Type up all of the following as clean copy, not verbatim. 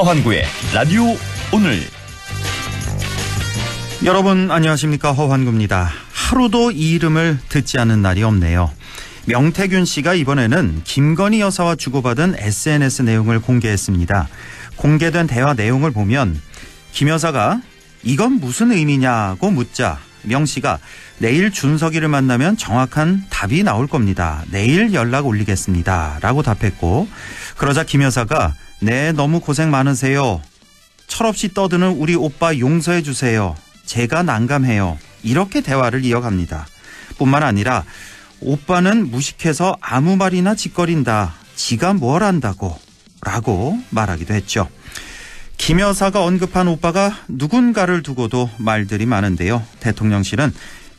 허환구의 라디오 오늘. 여러분 안녕하십니까, 허환구입니다. 하루도 이 이름을 듣지 않은 날이 없네요. 명태균 씨가 이번에는 김건희 여사와 주고받은 SNS 내용을 공개했습니다. 공개된 대화 내용을 보면 김 여사가 이건 무슨 의미냐고 묻자 명 씨가 내일 준석이를 만나면 정확한 답이 나올 겁니다. 내일 연락 올리겠습니다 라고 답했고, 그러자 김 여사가 네, 너무 고생 많으세요. 철없이 떠드는 우리 오빠 용서해 주세요. 제가 난감해요. 이렇게 대화를 이어갑니다. 뿐만 아니라 오빠는 무식해서 아무 말이나 짓거린다. 지가 뭘 안다고 라고 말하기도 했죠. 김 여사가 언급한 오빠가 누군가를 두고도 말들이 많은데요. 대통령실은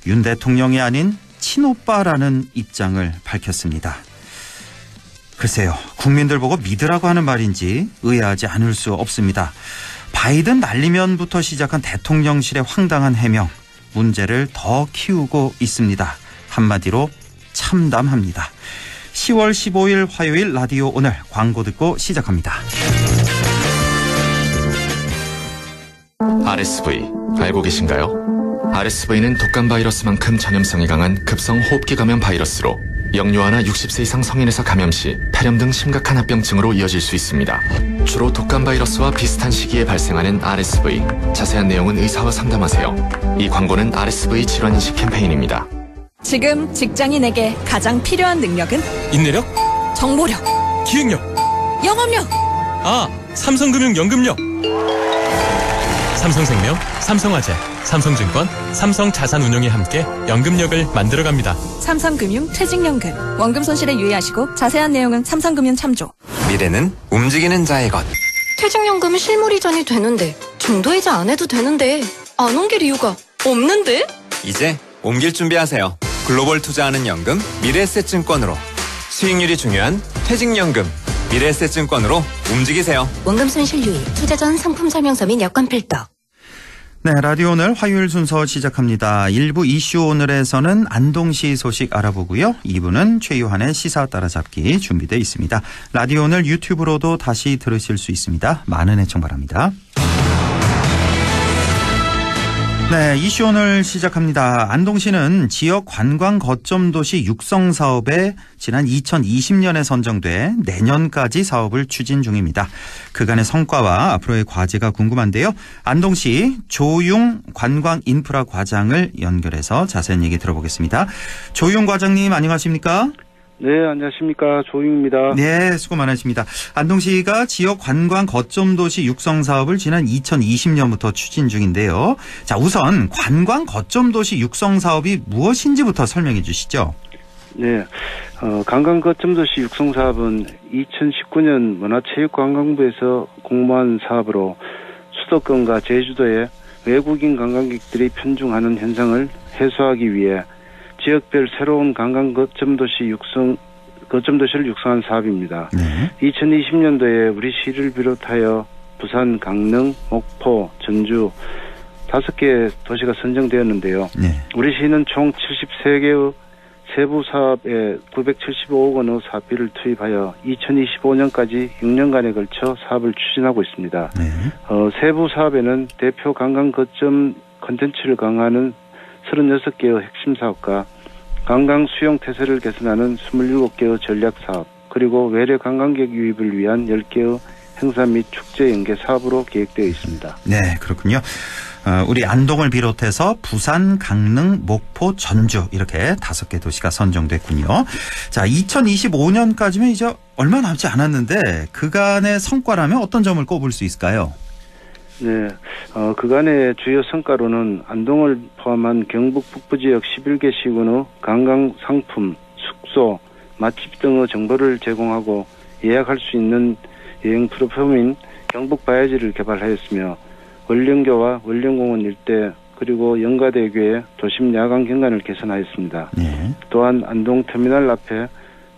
윤 대통령이 아닌 친오빠라는 입장을 밝혔습니다. 글쎄요, 국민들 보고 믿으라고 하는 말인지 의아하지 않을 수 없습니다. 바이든 날리면부터 시작한 대통령실의 황당한 해명, 문제를 더 키우고 있습니다. 한마디로 참담합니다. 10월 15일 화요일 라디오 오늘, 광고 듣고 시작합니다. RSV 알고 계신가요? RSV는 독감 바이러스만큼 전염성이 강한 급성 호흡기 감염 바이러스로 영유아나 60세 이상 성인에서 감염 시 폐렴 등 심각한 합병증으로 이어질 수 있습니다. 주로 독감 바이러스와 비슷한 시기에 발생하는 RSV, 자세한 내용은 의사와 상담하세요. 이 광고는 RSV 질환인식 캠페인입니다. 지금 직장인에게 가장 필요한 능력은? 인내력? 정보력, 기획력, 영업력. 삼성금융 연금력. 삼성생명, 삼성화재, 삼성증권, 삼성자산운용이 함께 연금력을 만들어갑니다. 삼성금융 퇴직연금. 원금 손실에 유의하시고 자세한 내용은 삼성금융 참조. 미래는 움직이는 자의 것. 퇴직연금은 실물 이전이 되는데 중도이자 안 해도 되는데 안 옮길 이유가 없는데? 이제 옮길 준비하세요. 글로벌 투자하는 연금 미래에셋증권으로. 수익률이 중요한 퇴직연금 미래에셋증권으로 움직이세요. 원금 손실 유의, 투자 전 상품 설명서 및 여건 필터. 네, 라디오 오늘 화요일 순서 시작합니다. 1부 이슈 오늘에서는 안동시 소식 알아보고요. 2부는 최유한의 시사 따라잡기 준비되어 있습니다. 라디오 오늘 유튜브로도 다시 들으실 수 있습니다. 많은 애청 바랍니다. 네, 이슈 오늘 시작합니다. 안동시는 지역 관광 거점 도시 육성 사업에 지난 2020년에 선정돼 내년까지 사업을 추진 중입니다. 그간의 성과와 앞으로의 과제가 궁금한데요. 안동시 조용 관광 인프라 과장을 연결해서 자세한 얘기 들어보겠습니다. 조용 과장님 안녕하십니까? 네, 안녕하십니까. 조용입니다. 네, 수고 많으십니다. 안동시가 지역 관광 거점 도시 육성 사업을 지난 2020년부터 추진 중인데요. 자, 우선 관광 거점 도시 육성 사업이 무엇인지부터 설명해 주시죠. 네, 관광 거점 도시 육성 사업은 2019년 문화체육관광부에서 공모한 사업으로 수도권과 제주도에 외국인 관광객들이 편중하는 현상을 해소하기 위해 지역별 새로운 관광 거점 도시를 육성한 사업입니다. 네. 2020년도에 우리 시를 비롯하여 부산, 강릉, 목포, 전주 5개 도시가 선정되었는데요. 네. 우리 시는 총 73개의 세부 사업에 975억 원의 사업비를 투입하여 2025년까지 6년간에 걸쳐 사업을 추진하고 있습니다. 네. 세부 사업에는 대표 관광 거점 콘텐츠를 강화하는 36개의 핵심 사업과 관광 수용 태세를 개선하는 27개의 전략 사업, 그리고 외래 관광객 유입을 위한 10개의 행사 및 축제 연계 사업으로 계획되어 있습니다. 네, 그렇군요. 우리 안동을 비롯해서 부산, 강릉, 목포, 전주 이렇게 5개 도시가 선정됐군요. 자, 2025년까지면 이제 얼마 남지 않았는데 그간의 성과라면 어떤 점을 꼽을 수 있을까요? 네, 그간의 주요 성과로는 안동을 포함한 경북 북부 지역 11개 시군의 관광 상품, 숙소, 맛집 등의 정보를 제공하고 예약할 수 있는 여행 플랫폼인 경북 바야지를 개발하였으며, 원령교와 원령공원 일대 그리고 영가대교의 도심 야간 경관을 개선하였습니다. 네. 또한 안동 터미널 앞에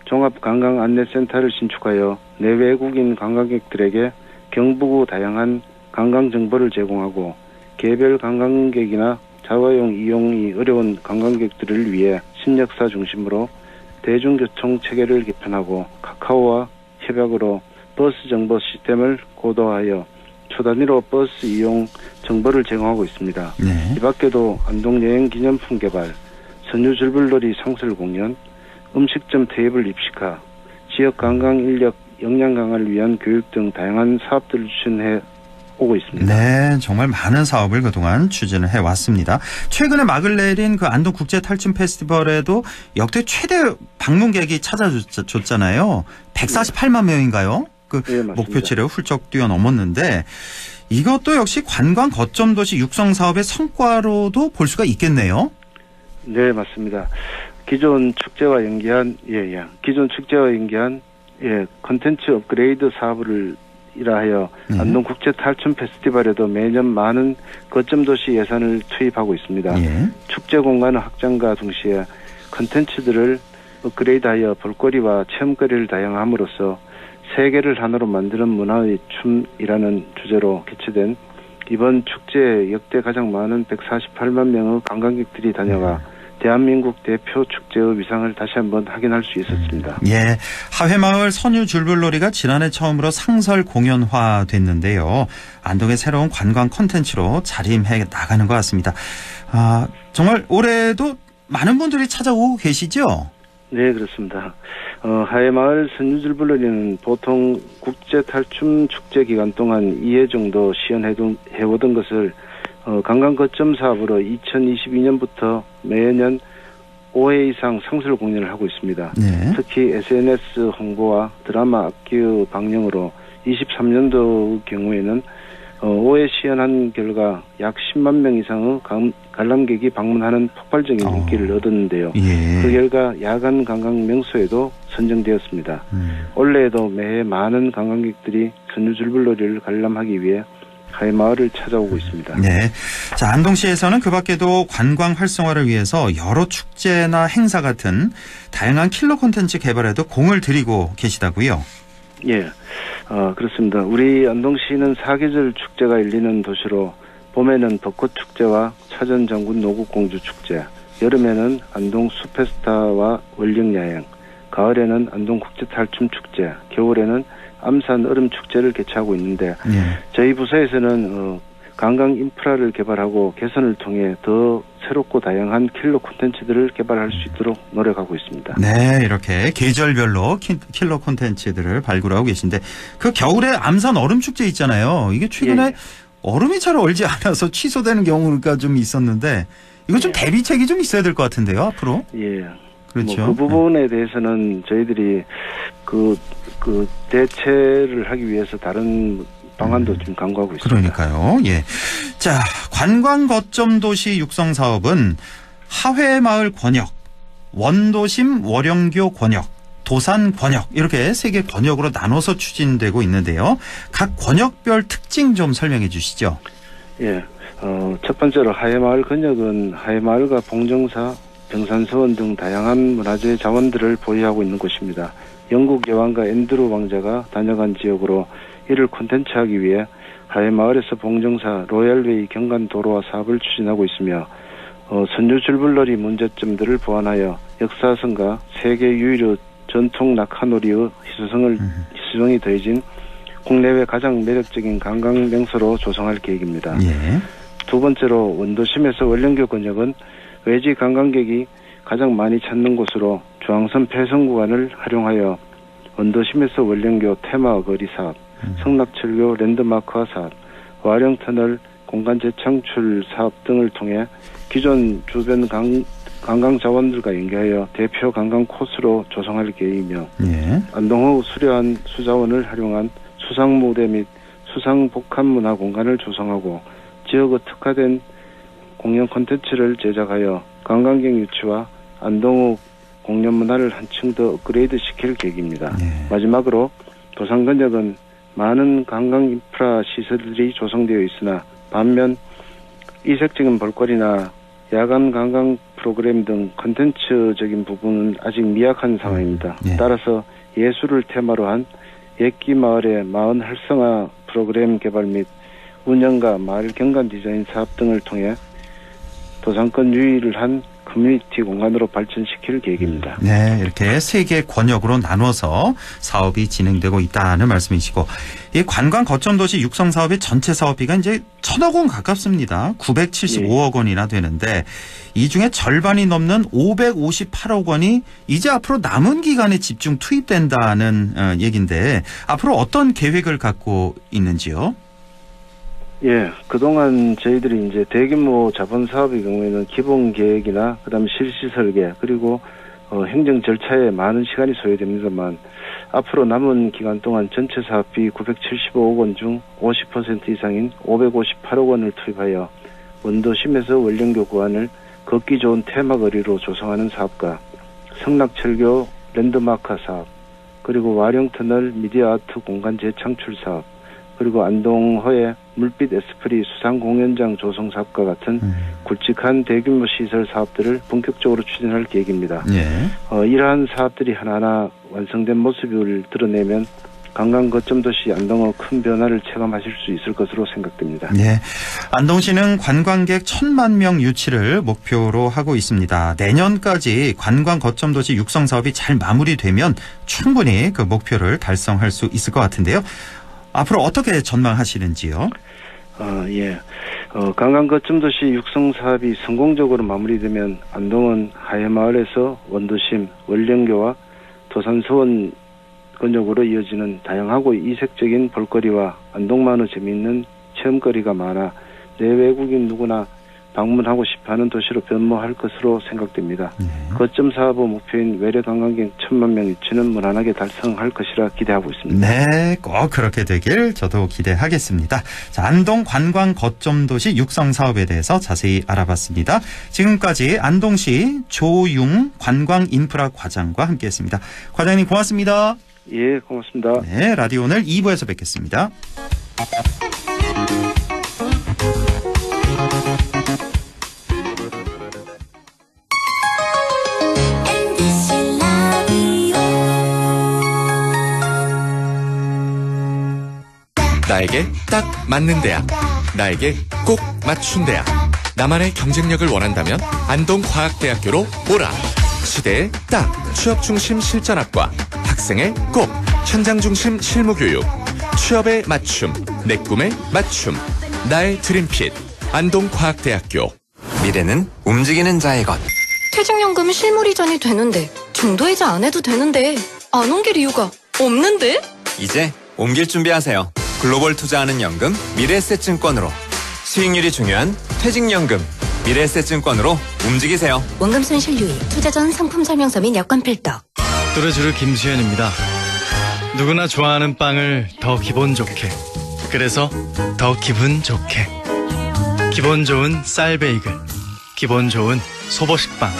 종합관광안내센터를 신축하여 내외국인 관광객들에게 경북의 다양한 관광 정보를 제공하고 개별 관광객이나 자가용 이용이 어려운 관광객들을 위해 신역사 중심으로 대중교통 체계를 개편하고 카카오와 협약으로 버스 정보 시스템을 고도화하여 초단위로 버스 이용 정보를 제공하고 있습니다. 네. 이 밖에도 안동 여행 기념품 개발, 선유 줄불놀이 상설 공연, 음식점 테이블 입식화, 지역 관광 인력 역량 강화를 위한 교육 등 다양한 사업들을 추진해 오고 있습니다. 네, 정말 많은 사업을 그동안 추진을 해왔습니다. 최근에 막을 내린 그 안동 국제 탈춤 페스티벌에도 역대 최대 방문객이 찾아줬잖아요. 148만 명인가요? 그 네, 맞습니다. 목표치를 훌쩍 뛰어넘었는데 이것도 역시 관광 거점 도시 육성 사업의 성과로도 볼 수가 있겠네요. 네, 맞습니다. 기존 축제와 연계한 컨텐츠 업그레이드 사업을 일하여 안동 국제 탈춤 페스티벌에도 매년 많은 거점 도시 예산을 투입하고 있습니다. 예. 축제 공간 확장과 동시에 컨텐츠들을 업그레이드하여 볼거리와 체험거리를 다양함으로써 세계를 하나로 만드는 문화의 춤이라는 주제로 개최된 이번 축제에 역대 가장 많은 148만 명의 관광객들이 다녀가 대한민국 대표 축제의 위상을 다시 한번 확인할 수 있었습니다. 예, 하회마을 선유 줄불놀이가 지난해 처음으로 상설 공연화됐는데요. 안동의 새로운 관광 콘텐츠로 자림해 나가는 것 같습니다. 아, 정말 올해도 많은 분들이 찾아오고 계시죠? 네, 그렇습니다. 하회마을 선유줄불놀이는 보통 국제 탈춤 축제 기간 동안 2회 정도 시연해오던 것을 관광 거점 사업으로 2022년부터 매년 5회 이상 상설 공연을 하고 있습니다. 네. 특히 SNS 홍보와 드라마 악기 방영으로 23년도 경우에는 5회 시연한 결과 약 10만 명 이상의 관람객이 방문하는 폭발적인 인기를 얻었는데요. 예. 그 결과 야간 관광 명소에도 선정되었습니다. 올해에도 매해 많은 관광객들이 선유줄불놀이를 관람하기 위해 하회마을을 찾아오고 있습니다. 네. 자, 안동시에서는 그 밖에도 관광 활성화를 위해서 여러 축제나 행사 같은 다양한 킬러 콘텐츠 개발에도 공을 들이고 계시다고요? 예. 그렇습니다. 우리 안동시는 사계절 축제가 열리는 도시로 봄에는 벚꽃 축제와 차전 장군 노국공주 축제, 여름에는 안동 숲페스타와 원령야행, 가을에는 안동 국제 탈춤 축제, 겨울에는 암산 얼음 축제를 개최하고 있는데 저희 부서에서는 관광 인프라를 개발하고 개선을 통해 더 새롭고 다양한 킬러 콘텐츠들을 개발할 수 있도록 노력하고 있습니다. 네, 이렇게 계절별로 킬러 콘텐츠들을 발굴하고 계신데 그 겨울에 암산 얼음 축제 있잖아요. 이게 최근에 얼음이 잘 얼지 않아서 취소되는 경우가 좀 있었는데 이거 좀 대비책이 좀 있어야 될 것 같은데요, 앞으로. 예. 그렇죠. 그 부분에 대해서는 저희들이 그 대체를 하기 위해서 다른 방안도 지금 강구하고 있습니다. 그러니까요. 예. 자, 관광 거점 도시 육성 사업은 하회마을 권역, 원도심 월영교 권역, 도산 권역 이렇게 3개 권역으로 나눠서 추진되고 있는데요. 각 권역별 특징 좀 설명해 주시죠. 예. 첫 번째로 하회마을 권역은 하회마을과 봉정사, 병산서원 등 다양한 문화재 자원들을 보유하고 있는 곳입니다. 영국 여왕과 앤드루 왕자가 다녀간 지역으로 이를 콘텐츠하기 위해 하회마을에서 봉정사 로얄웨이 경관 도로화 사업을 추진하고 있으며 선유 줄불놀이 문제점들을 보완하여 역사성과 세계 유일의 전통 낙하놀이의 희소성이 더해진 국내외 가장 매력적인 관광 명소로 조성할 계획입니다. 예. 두 번째로 원도심에서 원령교 권역은 외지 관광객이 가장 많이 찾는 곳으로 중앙선 폐성 구간을 활용하여 원도심에서 원령교 테마 거리 사업, 성락철교 랜드마크화 사업, 와령터널 공간 재창출 사업 등을 통해 기존 주변 관광 자원들과 연계하여 대표 관광 코스로 조성할 계획이며 안동의 수려한 수자원을 활용한 수상무대 및 수상복합문화 공간을 조성하고 지역의 특화된 공연 콘텐츠를 제작하여 관광객 유치와 안동의 공연 문화를 한층 더 업그레이드 시킬 계획입니다. 마지막으로 도산권역은 많은 관광 인프라 시설들이 조성되어 있으나 반면 이색적인 볼거리나 야간 관광 프로그램 등 콘텐츠적인 부분은 아직 미약한 상황입니다. 따라서 예술을 테마로 한 옛기 마을의 마을 활성화 프로그램 개발 및 운영과 마을 경관 디자인 사업 등을 통해 도산권 유의를 한 커뮤니티 공간으로 발전시킬 계획입니다. 네, 이렇게 세 개의 권역으로 나눠서 사업이 진행되고 있다는 말씀이시고, 이 관광 거점도시 육성 사업의 전체 사업비가 이제 1,000억 원 가깝습니다. 975억 원이나 되는데 이 중에 절반이 넘는 558억 원이 이제 앞으로 남은 기간에 집중 투입된다는 얘기인데 앞으로 어떤 계획을 갖고 있는지요? 예, 그동안 저희들이 이제 대규모 자본 사업의 경우에는 기본 계획이나 그다음에 실시 설계 그리고 행정 절차에 많은 시간이 소요됩니다만 앞으로 남은 기간 동안 전체 사업비 975억 원 중 50% 이상인 558억 원을 투입하여 원도심에서 원령교 구안을 걷기 좋은 테마거리로 조성하는 사업과 성락철교 랜드마크 사업 그리고 와룡터널 미디어 아트 공간 재창출 사업 그리고 안동허의 물빛 에스프리 수상공연장 조성 사업과 같은 굵직한 대규모 시설 사업들을 본격적으로 추진할 계획입니다. 예. 이러한 사업들이 하나하나 완성된 모습을 드러내면 관광 거점도시 안동의 큰 변화를 체감하실 수 있을 것으로 생각됩니다. 네, 안동시는 관광객 1,000만 명 유치를 목표로 하고 있습니다. 내년까지 관광 거점도시 육성 사업이 잘 마무리되면 충분히 그 목표를 달성할 수 있을 것 같은데요. 앞으로 어떻게 전망하시는지요? 예. 관광 거점도시 육성 사업이 성공적으로 마무리되면 안동은 하회마을에서 원도심, 원령교와 도산서원 근역으로 이어지는 다양하고 이색적인 볼거리와 안동만의 재미있는 체험거리가 많아 내 외국인 누구나 방문하고 싶어하는 도시로 변모할 것으로 생각됩니다. 거점 사업의 목표인 외래 관광객 1,000만 명 유치는 무난하게 달성할 것이라 기대하고 있습니다. 네, 꼭 그렇게 되길 저도 기대하겠습니다. 자, 안동 관광 거점도시 육성 사업에 대해서 자세히 알아봤습니다. 지금까지 안동시 조용 관광인프라 과장과 함께했습니다. 과장님 고맙습니다. 예, 고맙습니다. 네, 라디오 오늘 2부에서 뵙겠습니다. 나에게 딱 맞는 대학, 나에게 꼭 맞춘 대학. 나만의 경쟁력을 원한다면 안동과학대학교로 오라. 시대에 딱 취업중심 실전학과, 학생의 꼭 현장중심 실무교육, 취업의 맞춤, 내 꿈의 맞춤, 나의 드림핏 안동과학대학교. 미래는 움직이는 자의 것. 퇴직연금 실물 이전이 되는데 중도이자 안 해도 되는데 안 옮길 이유가 없는데? 이제 옮길 준비하세요. 글로벌 투자하는 연금 미래에셋증권으로. 수익률이 중요한 퇴직연금 미래에셋증권으로 움직이세요. 원금 손실 유의, 투자 전 상품 설명서 및 여건 필독. 뚜레쥬르 김수현입니다. 누구나 좋아하는 빵을 더 기본 좋게, 그래서 더 기분 좋게. 기본 좋은 쌀 베이글, 기본 좋은 소보식빵.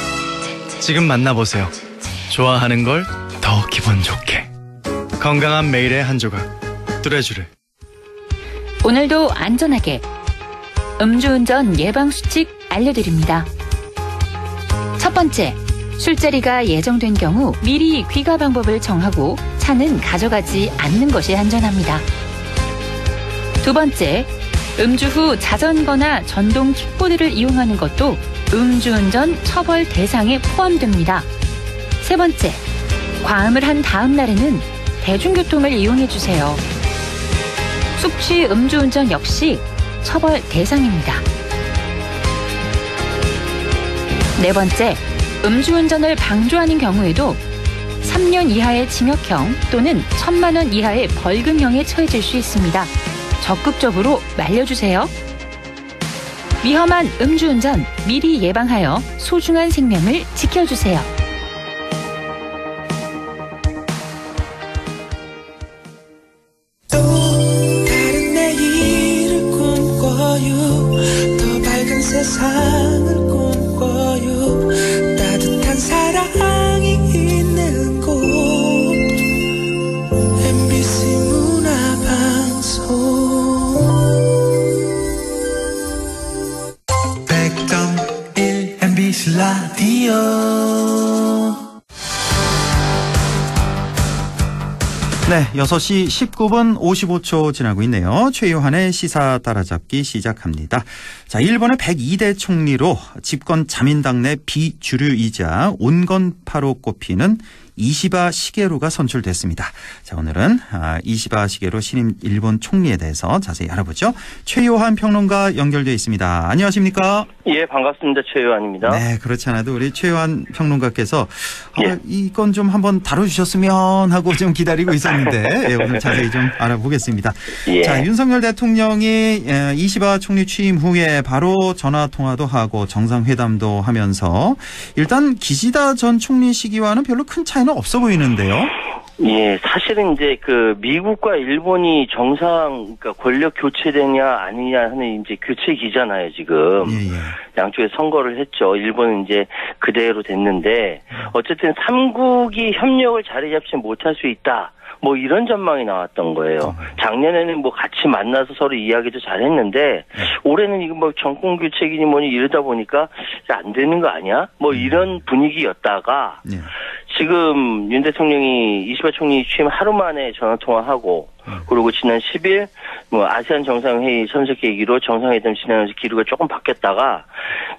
지금 만나보세요. 좋아하는 걸 더 기분 좋게. 건강한 매일의 한 조각, 뚜레쥬르. 오늘도 안전하게 음주운전 예방수칙 알려드립니다. 첫 번째, 술자리가 예정된 경우 미리 귀가 방법을 정하고 차는 가져가지 않는 것이 안전합니다. 두 번째, 음주 후 자전거나 전동 킥보드를 이용하는 것도 음주운전 처벌 대상에 포함됩니다. 세 번째, 과음을 한 다음 날에는 대중교통을 이용해주세요. 숙취 음주운전 역시 처벌 대상입니다. 네 번째, 음주운전을 방조하는 경우에도 3년 이하의 징역형 또는 1,000만 원 이하의 벌금형에 처해질 수 있습니다. 적극적으로 말려주세요. 위험한 음주운전 미리 예방하여 소중한 생명을 지켜주세요. 세상을 꿈꿔요. 따뜻한 사랑이 있는 곳 MBC 문화방송 100.1 MBC 라디오. 네, 6시 19분 55초 지나고 있네요. 최요한의 시사 따라잡기 시작합니다. 자, 일본의 102대 총리로 집권 자민당 내 비주류이자 온건파로 꼽히는 이시바 시게루가 선출됐습니다. 자, 오늘은 이시바 시게루 신임 일본 총리에 대해서 자세히 알아보죠. 최요한 평론가 연결돼 있습니다. 안녕하십니까? 예, 반갑습니다. 최요한입니다. 네, 그렇지 않아도 우리 최요한 평론가께서 예. 이건 좀 한번 다뤄주셨으면 하고 좀 기다리고 있었는데 예, 오늘 자세히 좀 알아보겠습니다. 예. 자, 윤석열 대통령이 이시바 총리 취임 후에 바로 전화 통화도 하고 정상회담도 하면서 일단 기시다 전 총리 시기와는 별로 큰 차이는 없어 보이는데요. 예, 사실은 이제 그 미국과 일본이 그러니까 권력 교체되냐 아니냐 하는 이제 교체기잖아요, 지금. 양쪽에 선거를 했죠. 일본은 이제 그대로 됐는데 어쨌든 삼국이 협력을 자리 잡지 못할 수 있다. 뭐 이런 전망이 나왔던 거예요. 작년에는 뭐 같이 만나서 서로 이야기도 잘했는데 올해는 이거 뭐 정권 교체기니 뭐니 이러다 보니까 안 되는 거 아니야? 뭐 이런 분위기였다가 지금 윤 대통령이 이시바 총리 취임 하루 만에 전화 통화하고 그리고 지난 10일 뭐 아세안 정상회의 참석 계기로 정상회담 진행하면서 기류가 조금 바뀌었다가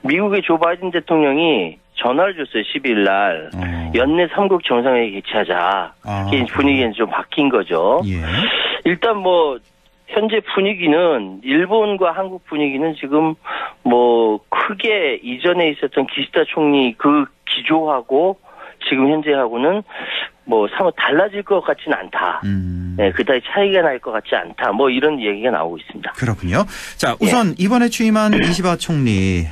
미국의 조 바이든 대통령이 전화를 줬어요. 12일 날 연내 3국 정상회의 개최하자. 분위기는 좀 바뀐 거죠. 예. 일단 뭐 현재 분위기는 일본과 한국 분위기는 지금 뭐 크게 이전에 있었던 기시다 총리 그 기조하고 지금 현재하고는 뭐 사뭇 달라질 것 같지는 않다. 네, 그다지 차이가 날 것 같지 않다. 뭐 이런 얘기가 나오고 있습니다. 그렇군요. 자, 우선 이번에 취임한 이시바 총리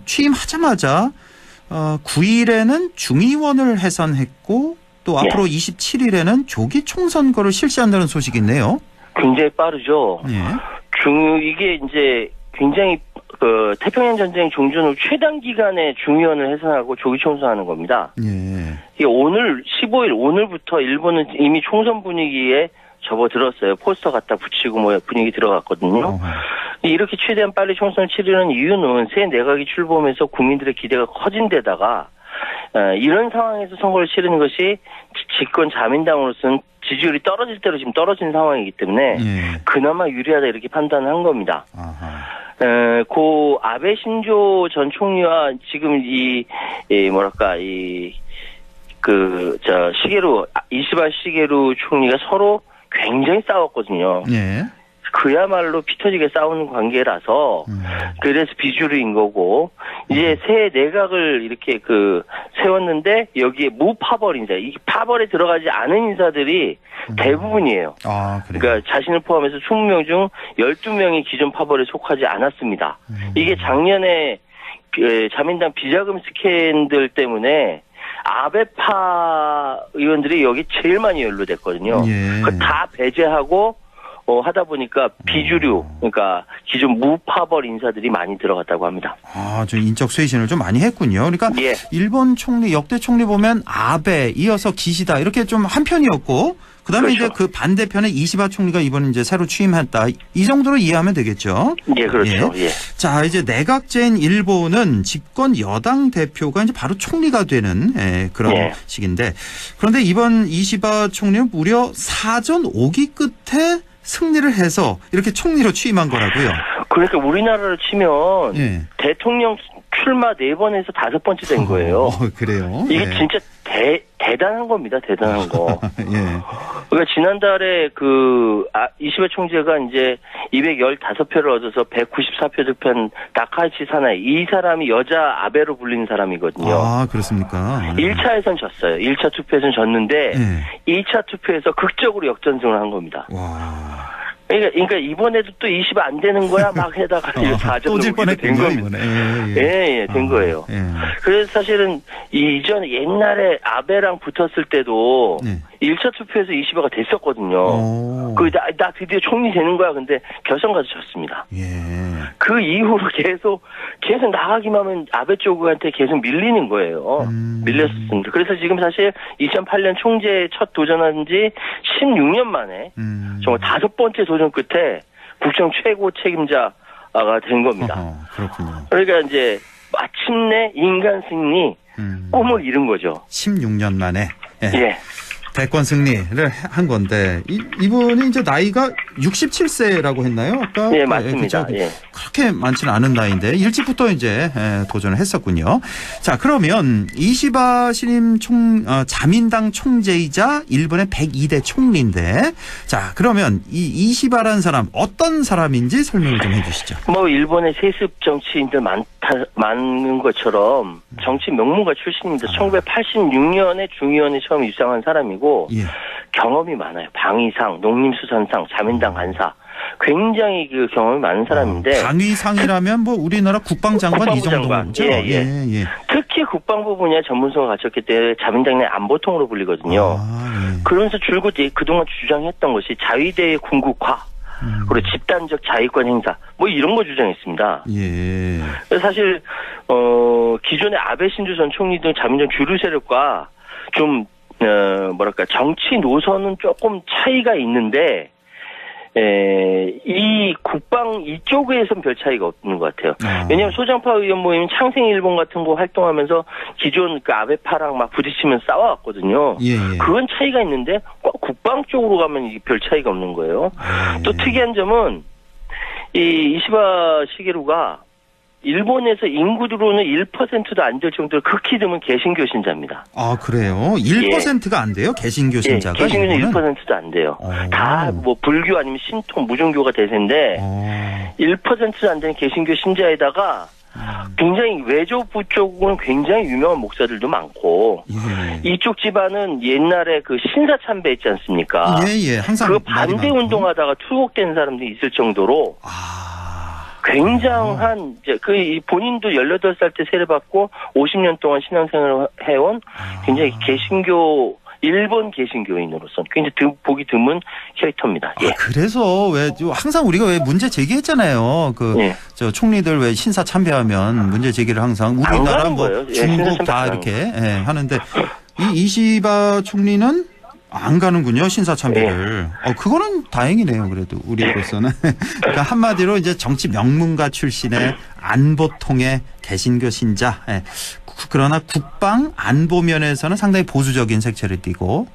취임하자마자 9일에는 중의원을 해산했고 또 앞으로 27일에는 조기 총선거를 실시한다는 소식이 있네요. 굉장히 빠르죠. 예. 이게 이제 굉장히 태평양 전쟁 종전 후 최단 기간에 중의원을 해산하고 조기 총선하는 겁니다. 예. 이게 오늘 15일 오늘부터 일본은 이미 총선 분위기에 접어들었어요. 포스터 갖다 붙이고 뭐 분위기 들어갔거든요. 이렇게 최대한 빨리 총선을 치르는 이유는 새 내각이 출범해서 국민들의 기대가 커진 데다가 이런 상황에서 선거를 치르는 것이 집권 자민당으로서는 지지율이 떨어질 대로 지금 떨어진 상황이기 때문에 그나마 유리하다 이렇게 판단한 겁니다. 고 아베 신조 전 총리와 지금 이시바 시게루 총리가 서로 굉장히 싸웠거든요. 예. 그야말로 피터지게 싸우는 관계라서 그래서 비주류인 거고 이제 새 내각을 이렇게 세웠는데 여기에 무파벌 인사, 이 파벌에 들어가지 않은 인사들이 대부분이에요. 그러니까 자신을 포함해서 20명 중 12명이 기존 파벌에 속하지 않았습니다. 이게 작년에 자민당 비자금 스캔들 때문에 아베파 의원들이 여기 제일 많이 연루됐거든요. 그거 다 배제하고 하다 보니까 비주류, 그러니까 기존 무파벌 인사들이 많이 들어갔다고 합니다. 좀 인적 쇄신을 좀 많이 했군요. 그러니까 일본 총리, 역대 총리 보면 아베, 이어서 기시다 이렇게 좀 한편이었고 그다음에 이제 그 반대편에 이시바 총리가 이번에 이제 새로 취임했다. 이 정도로 이해하면 되겠죠. 예, 그렇죠. 예. 자, 이제 내각제인 일본은 집권 여당 대표가 이제 바로 총리가 되는 그런 식인데 그런데 이번 이시바 총리는 무려 사전 5기 끝에 승리를 해서 이렇게 총리로 취임한 거라고요. 그러니까 우리나라를 치면 대통령 출마 4번에서 5번째 된 거예요. 그래요? 이게 진짜 대단한 겁니다. 대단한 거. 그러니까 지난달에 이시바 총재가 이제 215표를 얻어서 194표 득표한 다카이치 사나이, 이 사람이 여자 아베로 불리는 사람이거든요. 그렇습니까? 1차에선 졌어요. 1차 투표에서는 졌는데 2차 투표에서 극적으로 역전승을 한 겁니다. 그러니까 이번에도 또 20 안 되는 거야 막 해다가 또질 뻔했군요. 된 겁니다. 된 거예요. 그래서 사실은 이전 옛날에 아베랑 붙었을 때도 1차 투표에서 20가 됐었거든요. 나 드디어 총리 되는 거야. 근데 결선 가서 졌습니다. 그 이후로 계속 나가기만 하면 아베 쪽한테 계속 밀리는 거예요. 밀렸습니다. 그래서 지금 사실 2008년 총재 첫 도전한 지 16년 만에 정말 5번째 도전 끝에 국정 최고 책임자가 된 겁니다. 그렇군요. 그러니까 이제 마침내 인간 승리 꿈을 이룬 거죠. 16년 만에. 대권 승리를 한 건데 이분이 이제 나이가 67세라고 했나요? 아까? 네, 맞습니다. 예. 그렇게 많지는 않은 나이인데 일찍부터 이제 도전을 했었군요. 자, 그러면 이시바 신임 자민당 총재이자 일본의 102대 총리인데, 자, 그러면 이 이시바라는 사람 어떤 사람인지 설명을 좀 해주시죠. 뭐 일본의 세습 정치인들 많은 것처럼 정치 명문가 출신입니다. 1986년에 중의원에 처음 입상한 사람이고 예. 경험이 많아요. 방위상, 농림수산상, 자민당 간사. 굉장히 그 경험이 많은 사람인데. 방위상이라면 뭐 우리나라 국방장관 이 정도죠. 예. 특히 국방부 분야에 전문성을 갖췄기 때문에 자민당 내 안보통으로 불리거든요. 그러면서 줄곧 그동안 주장했던 것이 자위대의 군국화. 그리고 집단적 자위권 행사 뭐 이런 거 주장했습니다. 예. 사실 기존의 아베 신조 전 총리 등 자민당 주류 세력과 좀 뭐랄까 정치 노선은 조금 차이가 있는데 이 국방 이쪽에선 별 차이가 없는 것 같아요. 왜냐하면 소장파 의원 모임 창생일본 같은 거 활동하면서 기존 그 아베파랑 막 부딪히면서 싸워왔거든요. 예. 그건 차이가 있는데 꼭 국방 쪽으로 가면 별 차이가 없는 거예요. 또 특이한 점은 이 이시바 시게루가 일본에서 인구로는 1%도 안 될 정도로 극히 드문 개신교 신자입니다. 아, 그래요? 1%가 안 돼요? 개신교 신자가? 개신교는 1%도 안 돼요. 다 뭐 불교 아니면 신통, 무종교가 대세인데 1%도 안 되는 개신교 신자에다가 굉장히 외조부 쪽은 굉장히 유명한 목사들도 많고 이쪽 집안은 옛날에 그 신사참배 있지 않습니까? 예. 항상 그 반대 운동하다가 투옥된 사람들이 있을 정도로 굉장한 그 본인도 18살 때 세례받고 50년 동안 신앙생활을 해온 굉장히 개신교 일본 개신교인으로서 굉장히 보기 드문 캐릭터입니다. 예. 그래서 왜 항상 우리가 왜 문제 제기했잖아요. 저 총리들 왜 신사 참배하면 문제 제기를 항상 우리나라 뭐 중국 다 이렇게 하는데 이 이시바 총리는 안 가는군요, 신사 참배를. 그거는 다행이네요, 그래도 우리로서는. 그러니까 한마디로 이제 정치 명문가 출신의 안보통의 개신교 신자. 그러나 국방 안보 면에서는 상당히 보수적인 색채를 띠고,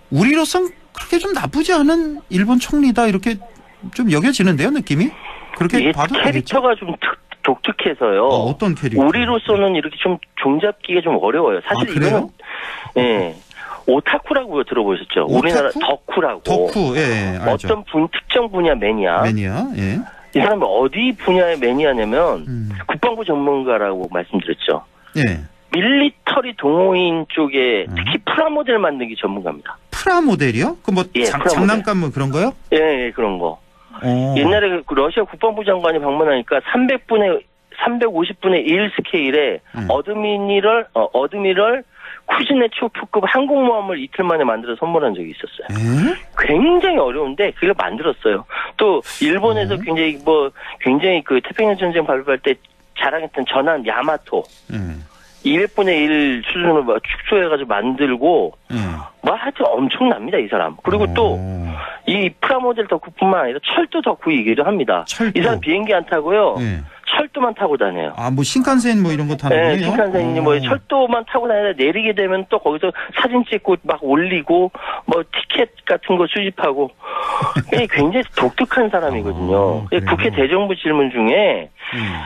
우리로선 그렇게 좀 나쁘지 않은 일본 총리다 이렇게 좀 여겨지는데요, 느낌이? 그렇게 봐도 캐릭터가 좀 독특해서요. 어떤 캐릭터? 우리로서는 이렇게 좀 종잡기가 좀 어려워요. 사실 그래요? 이거는 오타쿠라고 들어보셨죠? 우리나라 덕후라고. 덕후, 예, 알죠. 어떤 특정 분야 매니아. 예. 이 사람은 어디 분야의 매니아냐면 국방부 전문가라고 말씀드렸죠. 예. 밀리터리 동호인 쪽에 특히 프라모델 만들기 전문가입니다. 프라모델이요? 그 뭐 장난감 뭐 그런 거요? 예, 그런 거. 옛날에 그 러시아 국방부 장관이 방문하니까 350분의 1 스케일에 어드미럴 쿠즈네초프급 항공모함을 이틀 만에 만들어 선물한 적이 있었어요. 굉장히 어려운데 그걸 만들었어요. 또 일본에서 굉장히 그 태평양 전쟁 발표할 때 자랑했던 전함 야마토 200분의 1 수준으로 축소해가지고 만들고 하여튼 엄청납니다, 이 사람. 그리고 또 이 프라모델 덕후뿐만 아니라 철도 덕후이기도 합니다. 이 사람 비행기 안 타고요. 철도만 타고 다녀요. 뭐 신칸센 뭐 이런 거 타는 거예요? 네, 신칸센이 뭐 철도만 타고 다니다 내리게 되면 또 거기서 사진 찍고 막 올리고 뭐 티켓 같은 거 수집하고 굉장히 독특한 사람이거든요. 국회 대정부 질문 중에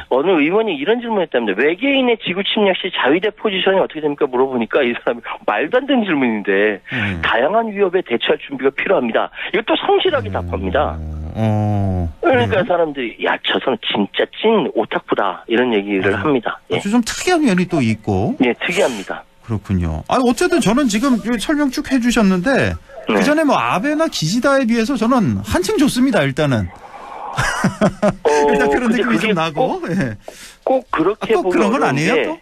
어느 의원이 이런 질문했답니다. 외계인의 지구 침략 시 자위대 포지션이 어떻게 됩니까? 물어보니까 이 사람이 말도 안 되는 질문인데 다양한 위협에 대처할 준비가 필요합니다. 이것도 성실하게 답합니다. 그러니까 사람들이 저 사람 진짜 찐 오타쿠다 이런 얘기를 합니다. 아주 좀 특이한 면이 또 있고. 예, 특이합니다. 그렇군요. 어쨌든 저는 지금 설명 쭉 해주셨는데 그 전에 뭐 아베나 기시다에 비해서 저는 한층 좋습니다. 일단은. 일단 그런 느낌이 좀 나고. 꼭 그렇게 보면 그런 건 아니에요?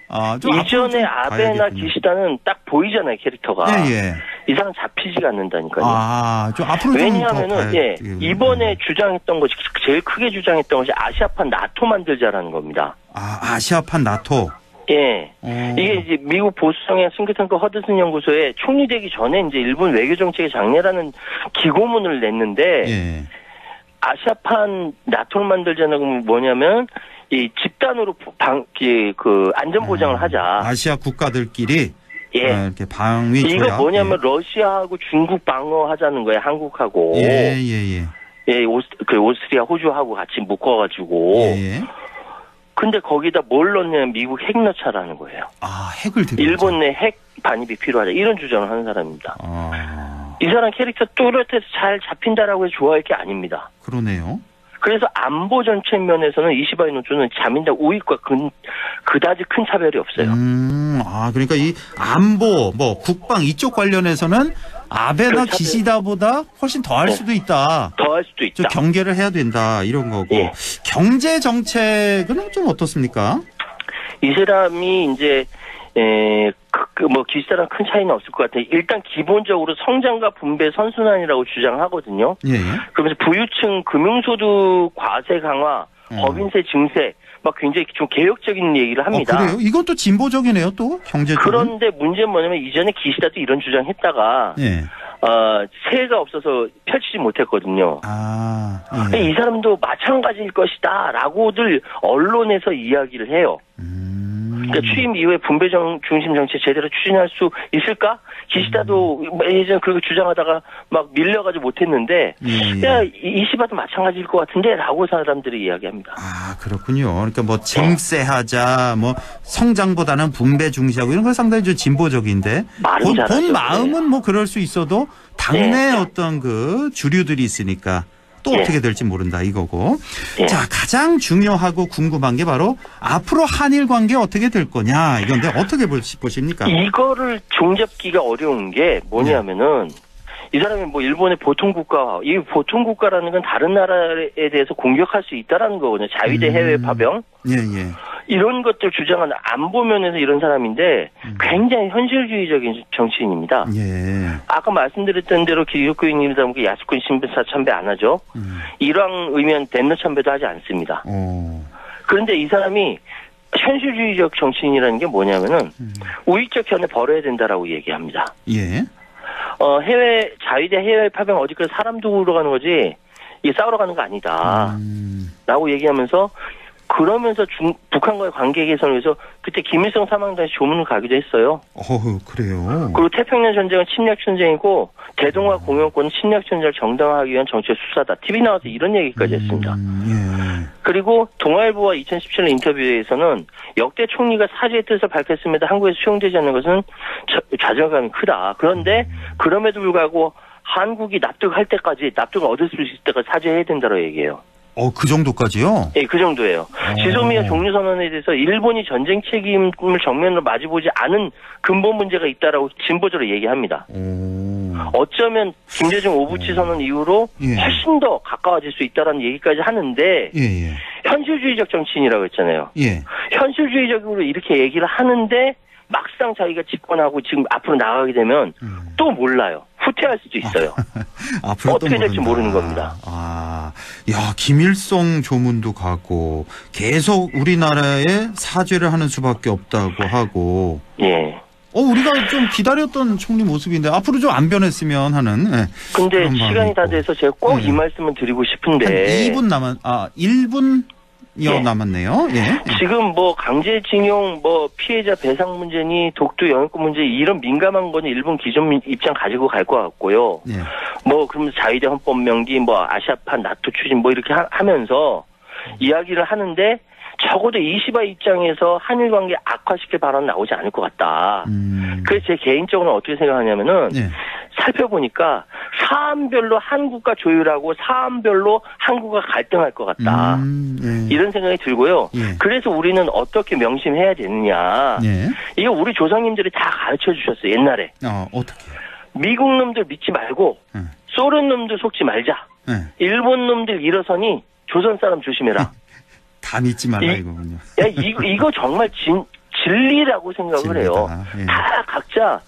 이전에 아베나 기시다는 딱 보이잖아요, 캐릭터가. 이 사람 잡히지가 않는다니까요. 좀 앞으로 왜냐하면은 이번에 주장했던 것이 제일 크게 주장했던 것이 아시아판 나토 만들자라는 겁니다. 아시아판 나토. 예. 이게 이제 미국 보수성의 싱크탱크 허드슨 연구소에 총리 되기 전에 이제 일본 외교 정책의 장례라는 기고문을 냈는데 아시아판 나토를 만들자는 건 뭐냐면 이 집단으로 안전 보장을 하자. 아시아 국가들끼리. 예. 이렇게 방위 조약. 이거 뭐냐면 러시아하고 중국 방어하자는 거예요. 한국하고. 예. 예, 오스트리아, 호주하고 같이 묶어가지고. 예. 근데 거기다 뭘 넣냐면 미국 핵 넣자라는 거예요. 아, 핵을 들여. 일본 내 핵 반입이 필요하다. 이런 주장을 하는 사람입니다. 이 사람 캐릭터 뚜렷해서 잘 잡힌다라고 해서 좋아할 게 아닙니다. 그러네요. 그래서 안보 전체 면에서는 이시바 이노조는 자민당 우익과 그다지 큰 차별이 없어요. 아, 그러니까 이 안보, 국방 이쪽 관련해서는 아베나 기시다보다 훨씬 더 할 수도 있다. 더 할 수도 있다. 경계를 해야 된다. 이런 거고. 예. 경제 정책은 좀 어떻습니까? 이 사람이 이제 기시다랑 큰 차이는 없을 것 같아요. 일단 기본적으로 성장과 분배 선순환이라고 주장하거든요. 예. 그러면서 부유층 금융소득 과세 강화, 법인세 증세, 막 굉장히 좀 개혁적인 얘기를 합니다. 그래요? 이것도 진보적이네요, 또 경제적으로. 그런데 문제는 뭐냐면 이전에 기시다도 이런 주장했다가 예. 세가 없어서 펼치지 못했거든요. 예. 이 사람도 마찬가지일 것이다라고들 언론에서 이야기를 해요. 그러니까 취임 이후에 분배 중심 정책 제대로 추진할 수 있을까? 기시다도 예전에 그렇게 주장하다가 막 밀려가지고 못했는데, 야, 이시바도 마찬가지일 것 같은데라고 사람들이 이야기합니다. 아, 그렇군요. 그러니까 증세하자, 성장보다는 분배 중시하고 이런 건 상당히 좀 진보적인데, 본 마음은 그럴 수 있어도 당내 어떤 주류들이 있으니까. 또 어떻게 될지 모른다 이거고. 자, 가장 중요하고 궁금한 게 바로 앞으로 한일 관계 어떻게 될 거냐 이건데 어떻게 보십니까? 이거를 종잡기가 어려운 게 뭐냐면은 이 사람이 일본의 보통국가, 이 보통국가라는 건 다른 나라에 대해서 공격할 수 있다라는 거거든요. 자위대 해외 파병. 예. 이런 것들 주장하는 안보 면에서 이런 사람인데 굉장히 현실주의적인 정치인입니다. 예. 아까 말씀드렸던 대로 기독교인이다 보니까 야스쿠니 신변사 참배 안 하죠. 이랑 의면 덴너 참배도 하지 않습니다. 그런데 이 사람이 현실주의적 정치인이라는 게 뭐냐면은 우익적 견해 버려야 된다라고 얘기합니다. 예. 자위대 해외 파병 어디까지 사람 두고 가는 거지 이게 싸우러 가는 거 아니다. 라고 얘기하면서 그러면서 북한과의 관계 개선을 위해서 그때 김일성 사망 당시 조문을 가기도 했어요. 그래요. 그리고 태평양 전쟁은 침략 전쟁이고 대동아 공영권은 침략 전쟁을 정당화하기 위한 정치의 수사다. TV 나와서 이런 얘기까지 했습니다. 그리고 동아일보와 2017년 인터뷰에서는 역대 총리가 사죄의 뜻을 밝혔음에도 한국에서 수용되지 않는 것은 좌절감이 크다. 그런데 그럼에도 불구하고 한국이 납득할 때까지 납득을 얻을 수 있을 때까지 사죄해야 된다고 얘기해요. 그 정도까지요? 예, 그 정도예요. 지소미아 종료선언에 대해서 일본이 전쟁 책임을 정면으로 마주보지 않은 근본 문제가 있다라고 진보적으로 얘기합니다. 어쩌면 김대중 오부치 선언 이후로 훨씬 더 가까워질 수 있다라는 얘기까지 하는데 현실주의적 정치인이라고 했잖아요. 현실주의적으로 이렇게 얘기를 하는데 막상 자기가 집권하고 지금 앞으로 나가게 되면 또 몰라요. 후퇴할 수도 있어요. 앞으로 어떻게 될지 모르는 겁니다. 김일성 조문도 가고 계속 우리나라에 사죄를 하는 수밖에 없다고 하고. 예. 우리가 좀 기다렸던 총리 모습인데 앞으로 좀 안 변했으면 하는. 근데 시간이 다 돼서 제가 꼭 이 말씀을 드리고 싶은데. 한 2분 1분 남았네요. 지금 강제징용 피해자 배상 문제니 독도 영유권 문제 이런 민감한 거는 일본 기존 입장 가지고 갈 것 같고요. 그러면 자위대 헌법 명기 아시아판 나토 추진 이렇게 하면서 이야기를 하는데 적어도 이시바 입장에서 한일 관계 악화시킬 발언은 나오지 않을 것 같다. 그래서 제 개인적으로는 어떻게 생각하냐면은 살펴보니까 사안별로 한국과 조율하고 사안별로 한국과 갈등할 것 같다. 이런 생각이 들고요. 그래서 우리는 어떻게 명심해야 되느냐. 이거 우리 조상님들이 다 가르쳐 주셨어요. 옛날에. 어떻게? 미국 놈들 믿지 말고 소련 놈들 속지 말자. 일본 놈들 일어서니 조선 사람 조심해라. 다 믿지 말라 이거군요. 이거 정말 진리라고 생각을 해요. 다 각자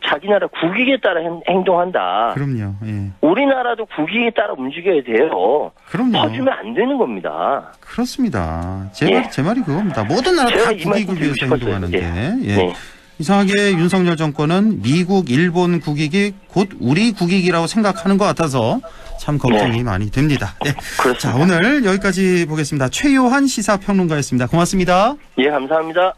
자기 나라 국익에 따라 행동한다. 그럼요. 우리나라도 국익에 따라 움직여야 돼요. 그럼요. 퍼주면 안 되는 겁니다. 그렇습니다. 제 말이 그겁니다. 모든 나라 다 국익을 위해서 행동하는데. 이상하게 윤석열 정권은 미국, 일본 국익이 곧 우리 국익이라고 생각하는 것 같아서 참 걱정이 많이 됩니다. 자, 오늘 여기까지 보겠습니다. 최요한 시사평론가였습니다. 고맙습니다. 감사합니다.